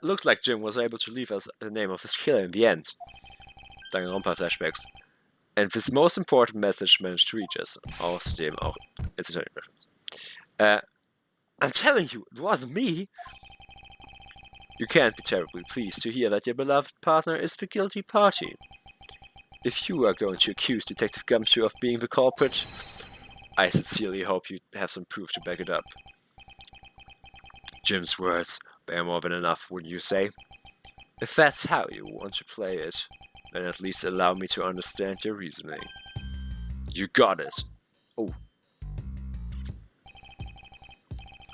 looks like Jim was able to leave us the name of his killer in the end. Danganronpa flashbacks. And this most important message managed to reach us. Außerdem auch Reference. I'm telling you, it wasn't me! You can't be terribly pleased to hear that your beloved partner is the guilty party. If you are going to accuse Detective Gumshoe of being the culprit, I sincerely hope you have some proof to back it up. Jim's words bear more than enough, wouldn't you say? If that's how you want to play it, then at least allow me to understand your reasoning. You got it. Oh.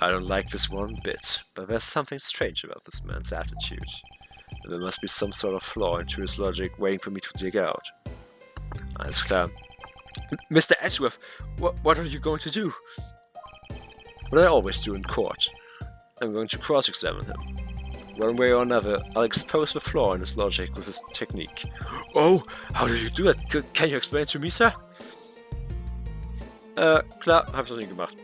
I don't like this one bit, but there's something strange about this man's attitude. And there must be some sort of flaw into his logic waiting for me to dig out. Alles klar. Mr. Edgeworth, what are you going to do? What I always do in court. I'm going to cross-examine him. One way or another, I'll expose the flaw in his logic with his technique. Oh, how do you do that? Can you explain it to me, sir? Klar, hab ich noch nie gemacht.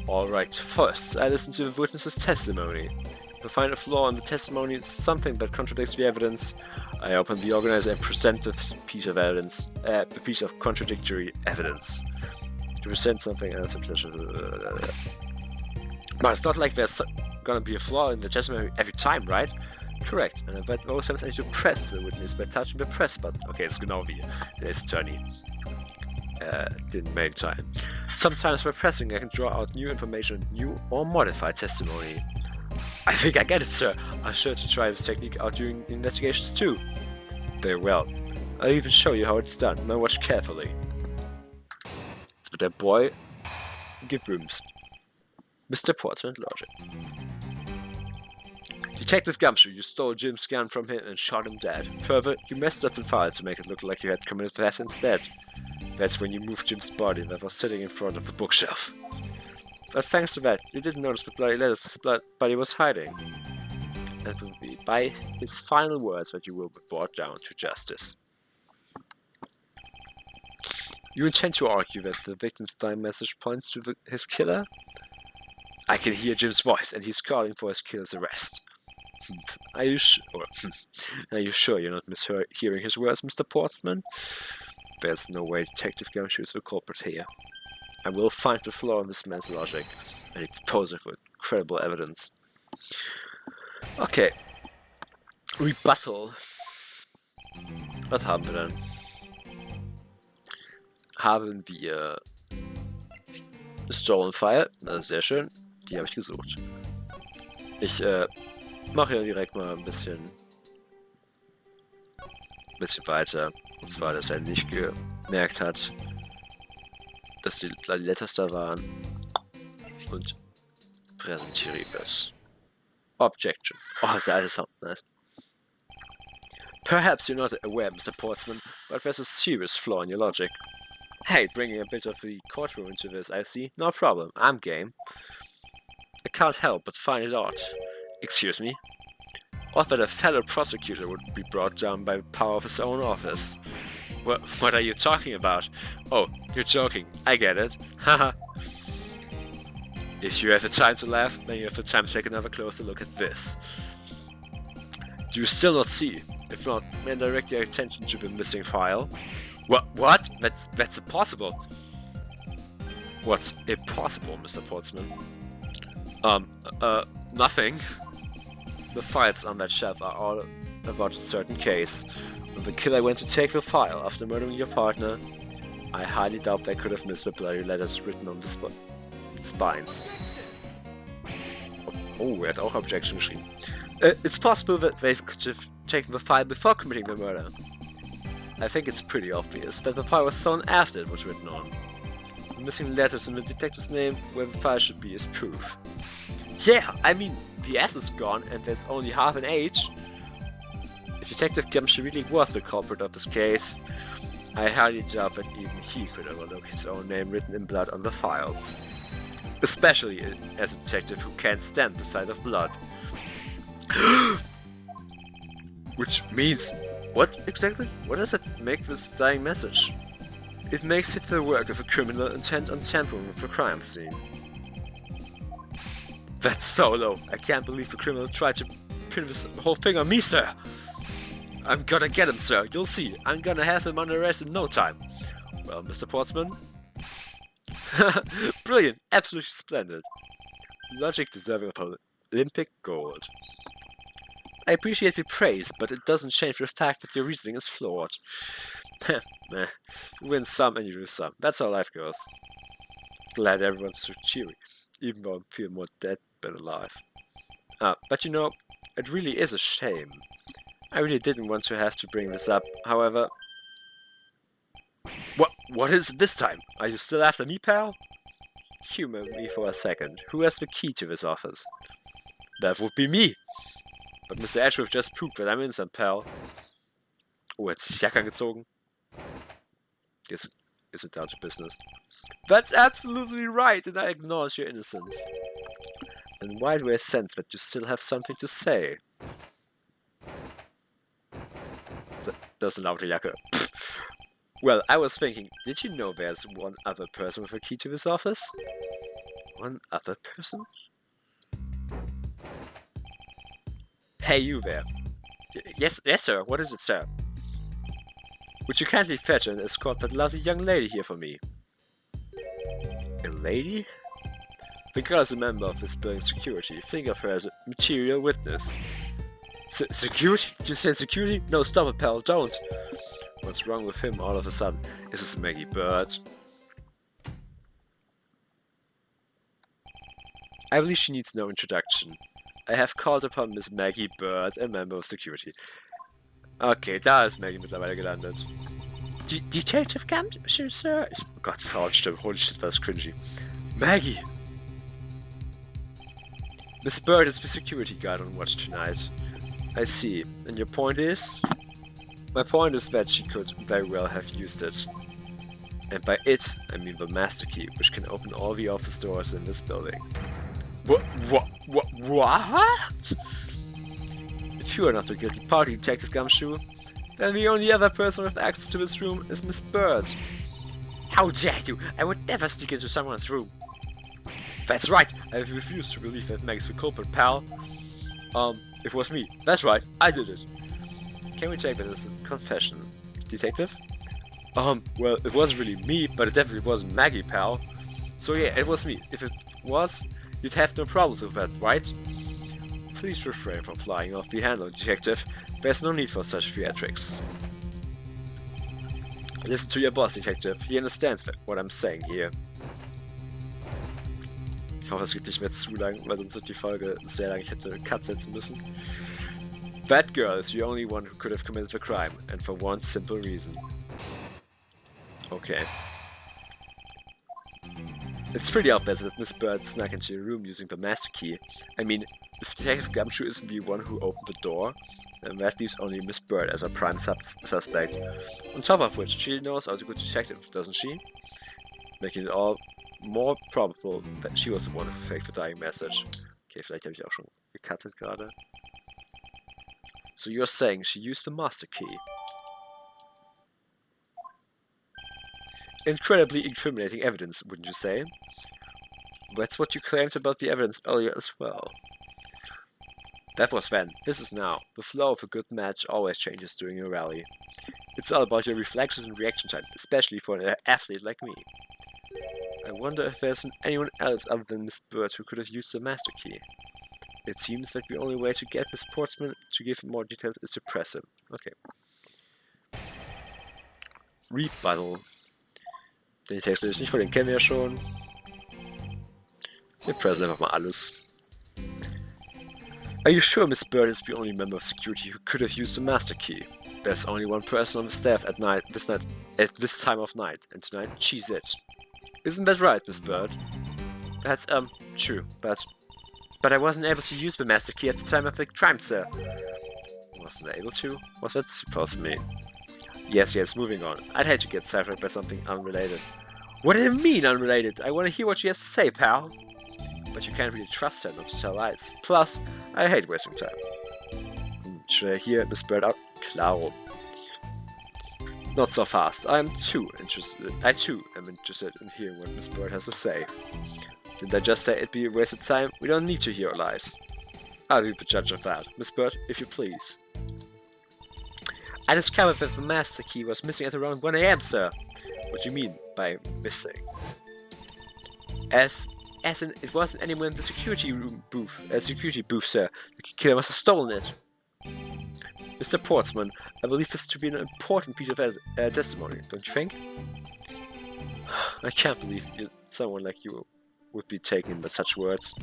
Alright, first, I listen to the witness's testimony. If I find a flaw in the testimony, something that contradicts the evidence, I open the organizer and present this piece of evidence, the piece of contradictory evidence. To present something else. But it's not like there's gonna be a flaw in the testimony every time, right? Correct. And that always happens to press the witness by touching the press button. Okay, it's genau wie der attorney didn't make time. Sometimes by pressing I can draw out new information, new or modified testimony. I think I get it, sir. I'm sure to try this technique out during investigations too. Very well. I'll even show you how it's done. Now watch carefully. Jetzt wird der Boy gebümst. Mr. Portsman Logic. Detective Gumshoe, you stole Jim's gun from him and shot him dead. Further, you messed up the files to make it look like you had committed theft instead. That's when you moved Jim's body that was sitting in front of the bookshelf. But thanks to that, you didn't notice the bloody letters his body was hiding. And it will be by his final words that you will be brought down to justice. You intend to argue that the victim's dying message points to his killer? I can hear Jim's voice, and he's calling for his killer's arrest. Are you sure you're not mishearing his words, Mr. Portsman? There's no way Detective Gumshoe is the culprit here. I will find the flaw in this man's logic and expose it with credible evidence. Okay. Rebuttal. Was haben wir denn? Haben wir Stolen File? Das ist sehr schön. Die habe ich gesucht. Ich mache ja direkt mal ein bisschen weiter. Und zwar, dass er nicht gemerkt hat, dass die Letters da waren. Und präsentiere es. Objection. Oh, das ist der alte Sound. Nice. Perhaps you're not aware, Mr. Portsman, but there's a serious flaw in your logic. Hey, bringing a bit of the courtroom into this, I see. No problem. I'm game. I can't help but find it odd. Excuse me? Odd that a fellow prosecutor would be brought down by the power of his own office. What are you talking about? Oh, you're joking. I get it. Haha. If you have the time to laugh, then you have the time to take another closer look at this. Do you still not see? If not, may I direct your attention to the missing file? What? That's impossible. What's impossible, Mr. Portsman? Nothing. The files on that shelf are all about a certain case. When the killer went to take the file after murdering your partner, I highly doubt they could have missed the bloody letters written on the spines. Oh, er hat auch Objection geschrieben. It's possible that they could have taken the file before committing the murder. I think it's pretty obvious that the file was stolen after it was written on. The missing letters in the detective's name where the file should be is proof. Yeah, I mean, the S is gone and there's only half an H. If Detective Gumshoe really was the culprit of this case, I highly doubt that even he could overlook his own name written in blood on the files. Especially as a detective who can't stand the sight of blood. Which means... what exactly? What does it make this dying message? It makes it the work of a criminal intent on tampering with the crime scene. That's so low. I can't believe the criminal tried to pin this whole thing on me, sir. I'm gonna get him, sir. You'll see. I'm gonna have him under arrest in no time. Well, Mr. Portsman? Brilliant. Absolutely splendid. Logic deserving of Olympic gold. I appreciate the praise, but it doesn't change the fact that your reasoning is flawed. Meh. You win some and you lose some. That's how life goes. Glad everyone's so cheery, even though I feel more dead than alive. But you know, it really is a shame. I really didn't want to have to bring this up, however... What is it this time? Are you still after me, pal? Humor me for a second. Who has the key to this office? That would be me! But Mr. Ashworth just proved that I'm innocent, pal. Oh, hat sich die Jacke angezogen. Jetzt ist it down to business. That's absolutely right, and I acknowledge your innocence. Then why do I sense that you still have something to say? Das ist eine laute Jacke. Well, I was thinking, did you know there's one other person with a key to this office? One other person? Hey, you there. Yes, sir. What is it, sir? Would you kindly fetch and escort that lovely young lady here for me? A lady? The girl is a member of this building's security. Think of her as a material witness. Security? Did you say security? No, stop it, pal. Don't. What's wrong with him all of a sudden? Is this Maggie Bird? I believe she needs no introduction. I have called upon Miss Maggie Bird, a member of security. Okay, da ist Maggie mittlerweile gelandet. Detective Gumshoe, sir? Oh Gott, Frauenstimme. Holy shit, was cringy. Maggie! Miss Bird is the security guard on watch tonight. I see. And your point is? My point is that she could very well have used it. And by it, I mean the master key, which can open all the office doors in this building. What? If you are not the guilty party, Detective Gumshoe, then the only other person with access to this room is Miss Bird. How dare you! I would never sneak into someone's room. That's right! I refuse to believe that Meg's the culprit, pal. It was me. That's right, I did it. Can we take that as a confession, Detective? Well, it wasn't really me, but it definitely wasn't Maggie, pal. So yeah, it was me. If it was, you'd have no problems with that, right? Please refrain from flying off the handle, Detective. There's no need for such theatrics. Listen to your boss, Detective. He understands what I'm saying here. Ich hoffe, es geht nicht mehr zu lang, weil sonst wird die Folge sehr lang. Ich hätte Cut setzen müssen. That girl is the only one who could have committed the crime, and for one simple reason. Okay. It's pretty obvious that Miss Bird snuck into your room using the master key. I mean, if Detective Gumshoe isn't the one who opened the door, then that leaves only Miss Bird as our prime suspect. On top of which, she knows how to be a good detective, doesn't she? Making it all more probable that she was the one who faked the dying message. Okay, vielleicht habe ich auch schon gecuttet gerade. So you're saying she used the master key? Incredibly incriminating evidence, wouldn't you say? That's what you claimed about the evidence earlier as well. That was then. This is now. The flow of a good match always changes during a rally. It's all about your reflexes and reaction time, especially for an athlete like me. I wonder if there's anyone else other than Miss Bird who could have used the master key. It seems that the only way to get the sportsman to give more details is to press him. Okay. Rebuttal. Den Text lese ich nicht vor, den kennen wir ja schon. Wir pressen einfach mal alles. Are you sure Miss Bird is the only member of security who could have used the master key? There's only one person on the staff at this time of night, and tonight she's it. Isn't that right, Miss Bird? That's, true, but I wasn't able to use the master key at the time of the crime, sir. Wasn't able to? What's that supposed to mean? Yes, moving on. I'd hate to get sidetracked by something unrelated. What do you mean, unrelated? I want to hear what she has to say, pal. But you can't really trust her not to tell lies. Plus, I hate wasting time. Should I hear Miss Bird out? Claro. Not so fast. I too am interested in hearing what Miss Bird has to say. Didn't I just say it'd be a waste of time? We don't need to hear lies. I'll be the judge of that. Miss Bird, if you please. I discovered that the master key was missing at around 1 AM, sir. What do you mean by missing? As in, it wasn't anywhere in the security booth, sir. The killer must have stolen it. Mr. Portsman, I believe this to be an important piece of testimony, don't you think? I can't believe someone like you would be taken by such words.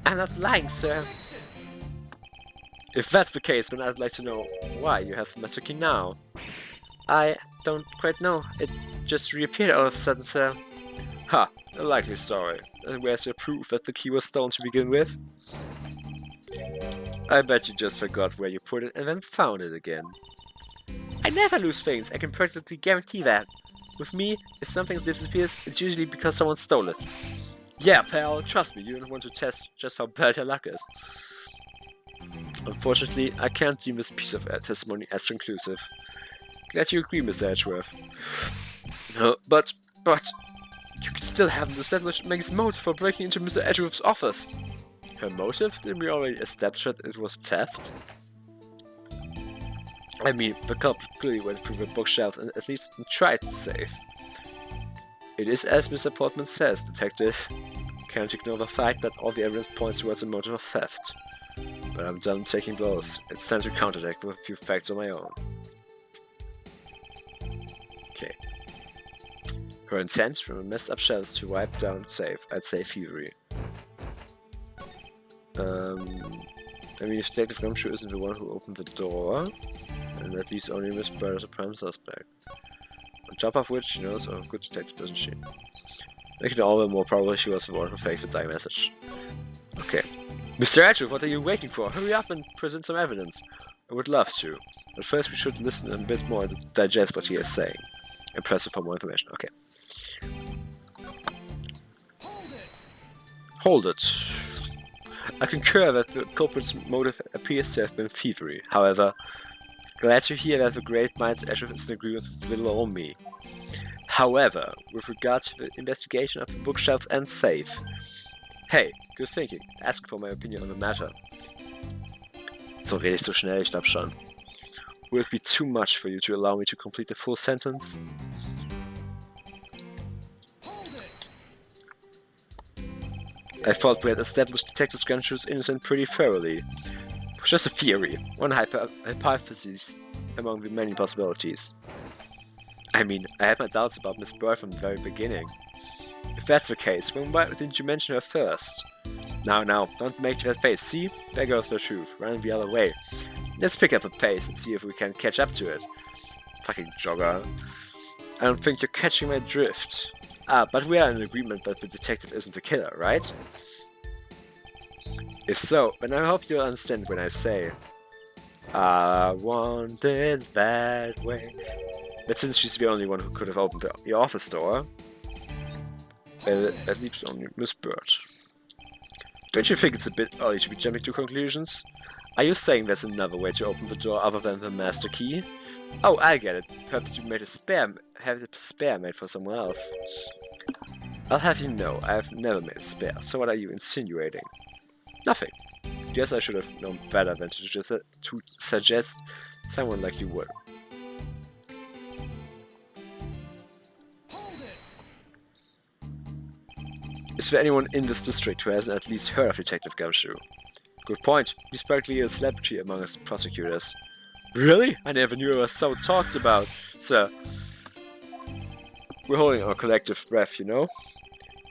I'm not lying, sir. If that's the case, then I'd like to know why you have the master key now. I don't quite know. It just reappeared all of a sudden, sir. Ha! A likely story. And where's your proof that the key was stolen to begin with? I bet you just forgot where you put it and then found it again. I never lose things, I can practically guarantee that. With me, if something disappears, it's usually because someone stole it. Yeah, pal, trust me, you don't want to test just how bad your luck is. Unfortunately, I can't deem this piece of testimony as conclusive. Glad you agree, Mr. Edgeworth. No, but you can still haven't established Meg's motive for breaking into Mr. Edgeworth's office. Her motive? Didn't we already establish that it was theft? I mean, the culprit clearly went through the bookshelf and at least tried the safe. It is as Mr. Portman says, Detective. Can't ignore the fact that all the evidence points towards a motive of theft. But I'm done taking blows. It's time to counteract with a few facts of my own. Okay. Her intent from a messed up shell is to wipe down the safe. I'd say thievery. I mean, if Detective Gumshoe isn't the one who opened the door, and at least only Miss Bird is a prime suspect. On top of which, she knows a good detective, doesn't she? Making it all the more probable she was the one who faked the die message. Okay. Mr. Edgeworth, what are you waiting for? Hurry up and present some evidence. I would love to. But first we should listen a bit more to digest what he is saying. And press it for more information. Okay. Hold it. I concur that the culprit's motive appears to have been thievery. However, glad to hear that the great minds Edgeworth is in agreement with little or me. However, with regard to the investigation of the bookshelves and safe. Hey, good thinking. Ask for my opinion on the matter. So rede ich so schnell, ich glaub schon. Will it be too much for you to allow me to complete the full sentence? I thought we had established Detective Gumshoe's innocence pretty thoroughly. It was just a theory, one hypothesis among the many possibilities. I mean, I had my doubts about Miss Bird from the very beginning. If that's the case, then why didn't you mention her first? Now, don't make that face, see? There goes the truth, running the other way. Let's pick up the pace and see if we can catch up to it. Fucking jogger. I don't think you're catching my drift. But we are in agreement that the detective isn't the killer, right? If so, then I hope you'll understand when I say I want it that way. But since she's the only one who could have opened the office door, that leaves only Miss Bird. Don't you think it's a bit early to be jumping to conclusions? Are you saying there's another way to open the door other than the master key? Oh, I get it. Perhaps you made a spare made for someone else. I'll have you know, I have never made a spare, so what are you insinuating? Nothing. Guess I should have known better than to suggest someone like you would. Is there anyone in this district who hasn't at least heard of Detective Gumshoe? Good point. He's practically a celebrity among us prosecutors. Really? I never knew I was so talked about, sir. We're holding our collective breath, you know?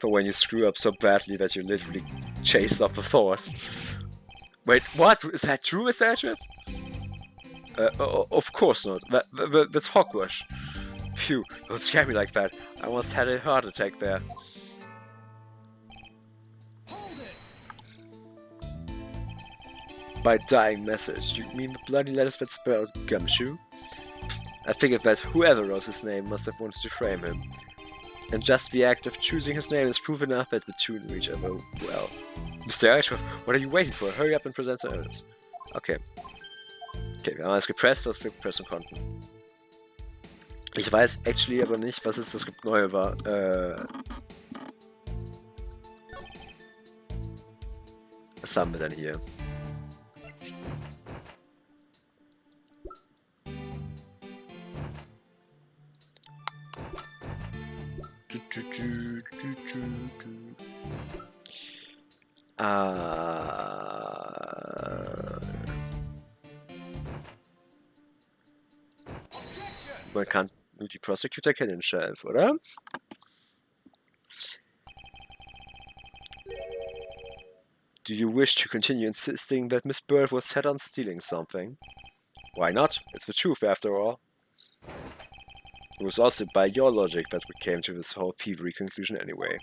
For when you screw up so badly that you're literally chased off the force. Wait, what? Is that true, Mr. Edgeworth? Of course not. That's hogwash. Phew, don't scare me like that. I almost had a heart attack there. By dying message, you mean the bloody letters that spelled Gumshoe? I figured that whoever wrote his name must have wanted to frame him. And just the act of choosing his name is proof enough that the two knew each other well. Mr. Edgeworth, what are you waiting for? Hurry up and present some evidence. Okay. Okay, wir haben alles gepresst, was wir pressen konnten. Ich weiß actually aber nicht, was jetzt das Neue war. Was haben wir denn hier? Man kann nur die Prosecutor kennen, Chef, oder? Do you wish to continue insisting that Miss Bird was set on stealing something? Why not? It's the truth, after all. It was also by your logic that we came to this whole thievery conclusion anyway.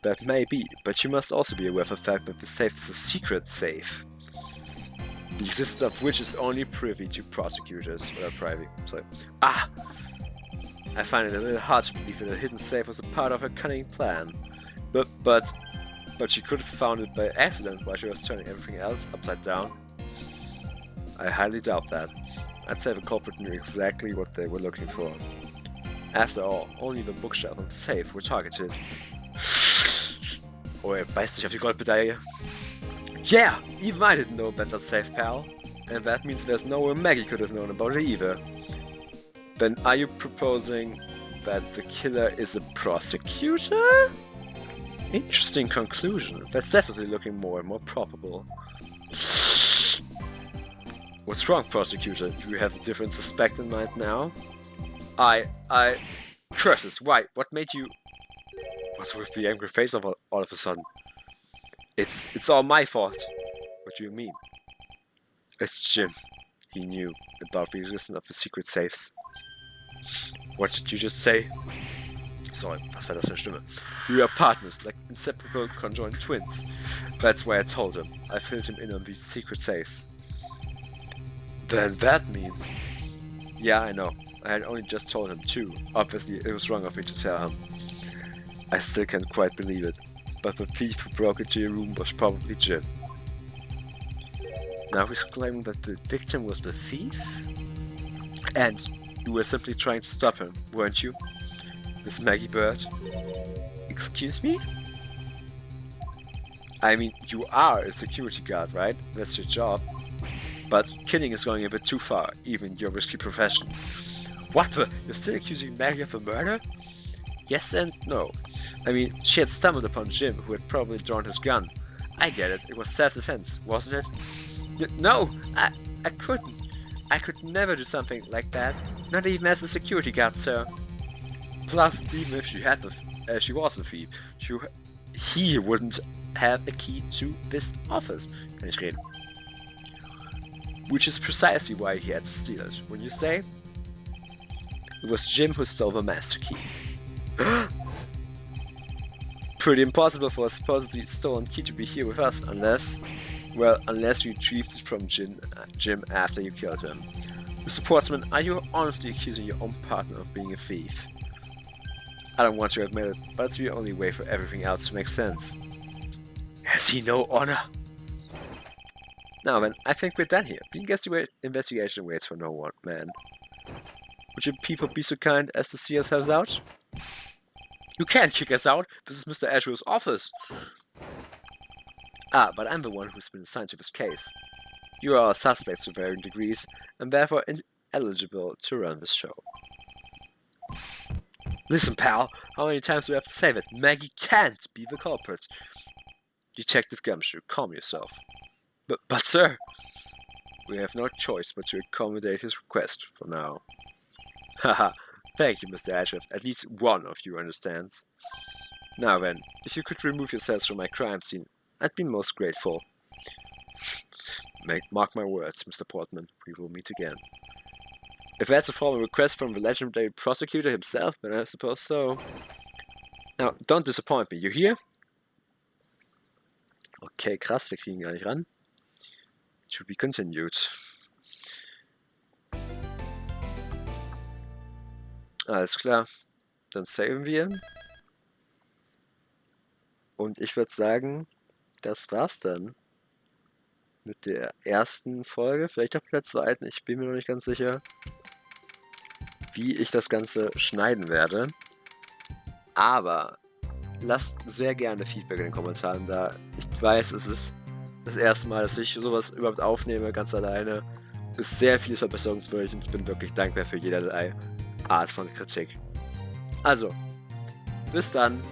That may be, but you must also be aware of the fact that the safe is a secret safe. The existence of which is only privy to prosecutors, or privy, sorry. I find it a little hard to believe that a hidden safe was a part of her cunning plan. But she could have found it by accident while she was turning everything else upside down. I highly doubt that. I'd say the culprit knew exactly what they were looking for. After all, only the bookshelf and the safe were targeted. Oh, er beißt sich auf die Goldmedaille. Yeah! Even I didn't know about that safe, pal. And that means there's no way Maggie could have known about it either. Then are you proposing that the killer is a prosecutor? Interesting conclusion. That's definitely looking more and more probable. What's wrong, prosecutor? Do you have a different suspect in mind now? Curses, why? What made you... What's with the angry face all of a sudden? It's all my fault. What do you mean? It's Jim. He knew about the existence of the secret safes. What did you just say? Sorry, was war das für eine Stimme? We are partners, like inseparable conjoined twins. That's why I told him. I filled him in on these secret safes. Then that means... Yeah, I know. I had only just told him too. Obviously, it was wrong of me to tell him. I still can't quite believe it. But the thief who broke into your room was probably Jim. Now he's claiming that the victim was the thief? And you were simply trying to stop him, weren't you? Miss Maggie Bird? Excuse me? I mean, you are a security guard, right? That's your job. But killing is going a bit too far, even your risky profession. What the? You're still accusing Maggie of a murder? Yes and no. I mean, she had stumbled upon Jim, who had probably drawn his gun. I get it. It was self-defense, wasn't it? No! I couldn't. I could never do something like that. Not even as a security guard, sir. Plus, even if she was a thief, he wouldn't have a key to this office. Kann ich reden. Which is precisely why he had to steal it. When you say, it was Jim who stole the master key. Pretty impossible for a supposedly stolen key to be here with us, unless you retrieved it from Jim after you killed him. Mr. Portsman, are you honestly accusing your own partner of being a thief? I don't want to admit it, but it's the only way for everything else to make sense. Has he no honor? Now then, I think we're done here. The investigation waits for no one, man. Would you people be so kind as to see ourselves out? You can't kick us out. This is Mr. Ashwell's office. But I'm the one who's been assigned to this case. You are all suspects to varying degrees, and therefore ineligible to run this show. Listen, pal, how many times do we have to say that? Maggie can't be the culprit. Detective Gumshoe, calm yourself. But sir, we have no choice but to accommodate his request for now. Haha, thank you, Mr. Ashworth. At least one of you understands. Now then, if you could remove yourselves from my crime scene, I'd be most grateful. Mark my words, Mr. Portman, we will meet again. If that's a formal request from the legendary prosecutor himself, then I suppose so. Now, don't disappoint me, you hear? Okay, krass, wir kriegen gar nicht ran. To be continued. Alles klar, dann saven wir. Und ich würde sagen, das war's dann mit der ersten Folge, vielleicht auch mit der zweiten, ich bin mir noch nicht ganz sicher, wie ich das Ganze schneiden werde. Aber lasst sehr gerne Feedback in den Kommentaren da. Ich weiß, es ist das erste Mal, dass ich sowas überhaupt aufnehme, ganz alleine. Es ist sehr vieles verbesserungswürdig und ich bin wirklich dankbar für jederlei Art von Kritik. Also, Bis dann.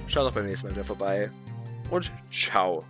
Schaut auch beim nächsten Mal wieder vorbei. Und ciao.